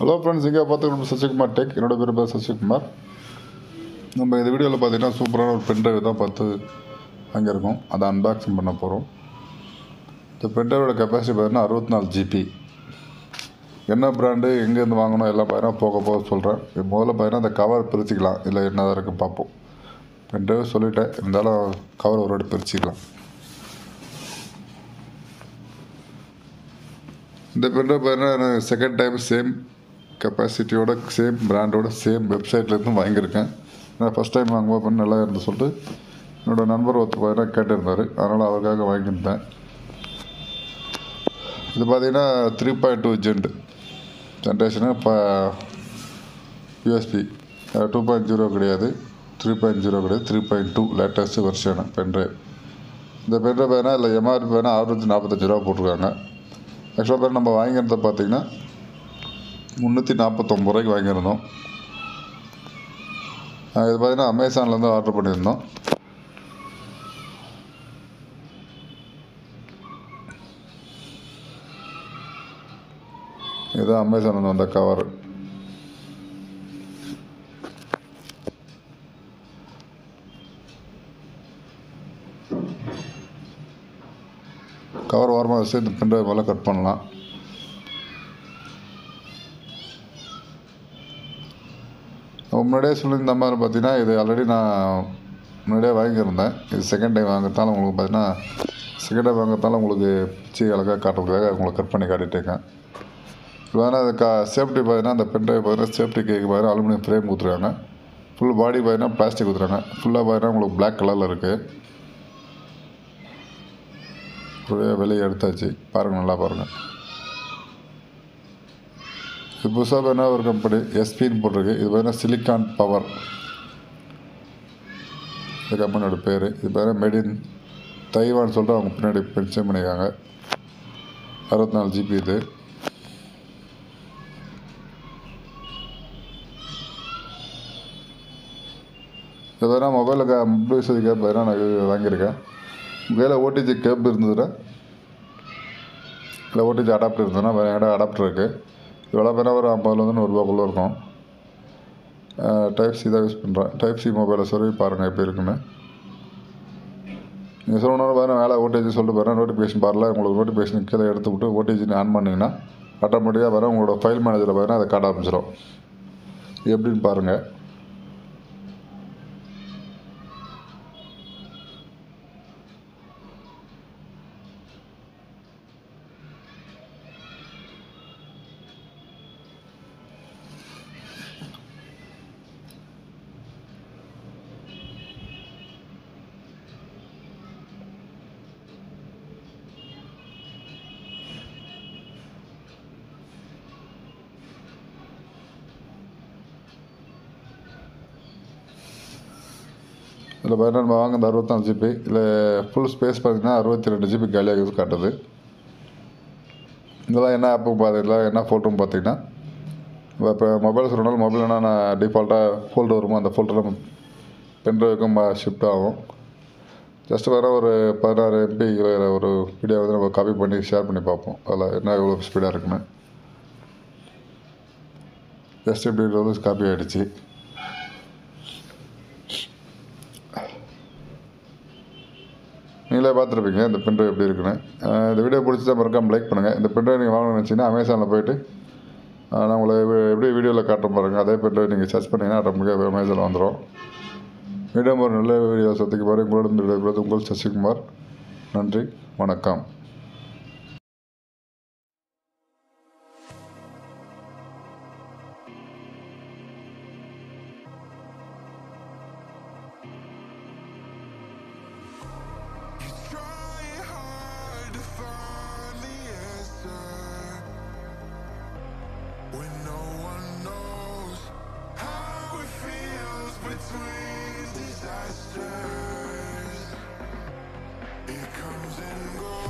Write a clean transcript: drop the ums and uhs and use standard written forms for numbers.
Hello friends, இங்கே பார்த்துக்கிட்டு Sasikumar tech. என்னோட பேர் சசிகுமார். நம்ம இந்த வீடியோவில் பார்த்தீங்கன்னா சூப்பரான ஒரு பென்ட்ரைவ் தான் பார்த்து வாங்கியிருக்கோம். அதை அன்பாக்சிங் பண்ண போகிறோம். இந்த பென்ட்ரைவோட கெப்பாசிட்டி பார்த்தீங்கன்னா 64 GB. என்ன ப்ராண்டு, எங்கேருந்து வாங்கணும் எல்லாம் பார்த்தீங்கன்னா போக சொல்கிறேன். முதல்ல பார்த்தீங்கன்னா அந்த கவர் பிரிச்சுக்கலாம். இல்லை என்ன இருக்குது பார்ப்போம். பென்ட்ரைவ் சொல்லிட்டேன், இருந்தாலும் கவர் ஒரு வாட்டி பிரிச்சுக்கலாம். இந்த பென்ட்ரைவ் பார்த்தீங்கன்னா செகண்ட் டைம் சேம் கெப்பாசிட்டியோட சேம் பிராண்டோட சேம் வெப்சைட்லேருந்து வாங்கியிருக்கேன். நான் ஃபஸ்ட் டைம் வாங்கும்போது நல்லா இருந்து சொல்லிட்டு என்னோடய நண்பர் ஒருத்தர் பார்த்தீங்கன்னா கேட்டிருந்தார். அதனால் அவருக்காக வாங்கியிருந்தேன். இது பார்த்தீங்கன்னா 3.2 ஜென்ரேஷனு. இப்போ யூஎஸ்பி 2.0 கிடையாது, 3.0 கிடையாது, 3.2 லேட்டஸ்ட்டு வெர்ஷனு பென்ட்ரைவ். இந்த பென்ட்ரைவ் பார்த்தீங்கன்னா இல்லை எம்ஆர்பி பார்த்தீங்கன்னா 645 ரூபா போட்டிருக்காங்க. ஆக்சுவலாக பேர் நம்ம வாங்கியிருந்த பார்த்திங்கன்னா 349 ரூபாய்க்கு வாங்கியிருந்தோம். இது பார்த்திங்கன்னா அமேசான்லேருந்து ஆர்டர் பண்ணியிருந்தோம். இதுதான் அமேசான்லேருந்து வந்த கவர். கவர் ஓரமாக வச்சு இந்த பென்ட்ரைவ் மேலே கட் பண்ணலாம். முன்னாடியே சொல்லியிருந்த மாதிரி பார்த்தீங்கன்னா இது ஆல்ரெடி நான் முன்னாடியே வாங்கியிருந்தேன். இது செகண்ட் டைம் வாங்குறதால உங்களுக்கு பார்த்தீங்கன்னா செகண்ட் டைம் வாங்குறதால உங்களுக்கு பிச்சு அழகாக காட்டுறதுக்காக உங்களுக்கு கட் பண்ணி காட்டிகிட்டேங்க. இப்போ பார்த்தீங்கன்னா அது சேஃப்டி பார்த்தீங்கன்னா அந்த பென்ட்ரைவ் பார்த்தீங்கன்னா சேஃப்டி கேக்கு பார்த்தீங்கன்னா அலுமினியம் ஃப்ரேம் கொடுத்துருக்காங்க. ஃபுல் பாடி பார்த்தீங்கன்னா பிளாஸ்டிக் கொடுத்துருக்காங்க. ஃபுல்லாக பார்த்தீங்கன்னா உங்களுக்கு பிளாக் கலரில் இருக்குது. வெளியே எடுத்தாச்சு, பாருங்கள், நல்லா பாருங்கள். இது புதுசாக பார்த்தீங்கன்னா ஒரு கம்பெனி எஸ்பின்னு போட்டிருக்கு. இது பார்த்தீங்கன்னா சிலிக்கான் பவர், இந்த கம்பெனியோட பேர். இது பார்த்தீங்கன்னா மேட் இன் தைவான்னு சொல்லிட்டு அவங்க பின்னாடி மென்ஷன் பண்ணியிருக்காங்க. 64 GB இது. இது பார்த்தீங்கன்னா மொபைல் யூசேஜ் கேப் பார்த்தீங்கன்னா நான் வாங்கியிருக்கேன். கையில் ஓடிஜி கேப் இருந்ததுன்னா இல்லை ஓடிஜி அடாப்டர் இருந்ததுன்னா என்கிட்ட அடாப்டர் இருக்குது. இவ்வளோ பேராக ஒரு 50லேருந்து 100 ரூபாக்குள்ளே இருக்கும். டைப் சி தான் யூஸ் பண்ணுறேன். டைப் சி மொபைலை சொல்லி பாருங்கள் எப்படி இருக்குன்னு. நீங்கள் சொல்லணும்னு பாருங்கள், வேலை ஓடிஜி சொல்லிட்டு பாருங்கள். நோட்டிஃபிகேஷன் பாரில் உங்களுக்கு நோட்டிஃபிகேஷன் கீழே எடுத்து விட்டு ஓடிஜின்னு ஆன் பண்ணிங்கன்னா ஆட்டோமேட்டிக்காக வர உங்களோட ஃபைல் மேனேஜரில் பார்த்தீங்கன்னா அதை காட்ட ஆரம்பிச்சிடும். எப்படின்னு பாருங்கள். இதில் பார்த்தீங்கன்னா நம்ம வாங்கினது 64 GB. இதில் ஃபுல் ஸ்பேஸ் பார்த்திங்கன்னா 62 GB காலியாக காட்டுது. இதெல்லாம் என்ன ஆப்பும் பார்த்தீங்களா, என்ன ஃபோல்டரும் பார்த்தீங்கன்னா இப்போ மொபைல் சொல்லணும். மொபைல் என்ன நான் டிஃபால்ட்டாக ஃபோல்டர் வருமோ அந்த ஃபோல்டரில் பென்ட்ரைவுக்கும் ஷிஃப்ட் ஆகும். ஜஸ்ட்டு வேறு ஒரு 16 MB ஒரு வீடியோ வந்து நம்ம காப்பி பண்ணி ஷேர் பண்ணி பார்ப்போம். அதில் என்ன எவ்வளோ ஸ்பீடாக இருக்குன்னு. ஜஸ்ட் இப்படி வந்து காப்பி ஆகிடுச்சு. நீங்களே பார்த்துருப்பீங்க இந்த பென்ட்ரைவ் எப்படி இருக்குன்னு. இந்த வீடியோ பிடிச்சா மறக்காமல் லைக் பண்ணுங்கள். இந்த பென்ட்ரைவ் நீங்கள் வாங்கணும்னு நினச்சிங்கன்னா அமேசானில் போய்ட்டு நான் உங்களை எப்படி வீடியோவில் காட்டுறோம் பாருங்கள். அதே பென்ட்ரைவ் நீங்கள் சர்ச் பண்ணிங்கன்னா ஆட்டோமேட்டிக்காக அமேசானில் வந்துடும். மீண்டும் ஒரு நல்ல வீடியோ சந்திக்க பாருங்கள். உங்களோட உங்கள் சசிகுமார். நன்றி, வணக்கம். Disasters, it comes and goes.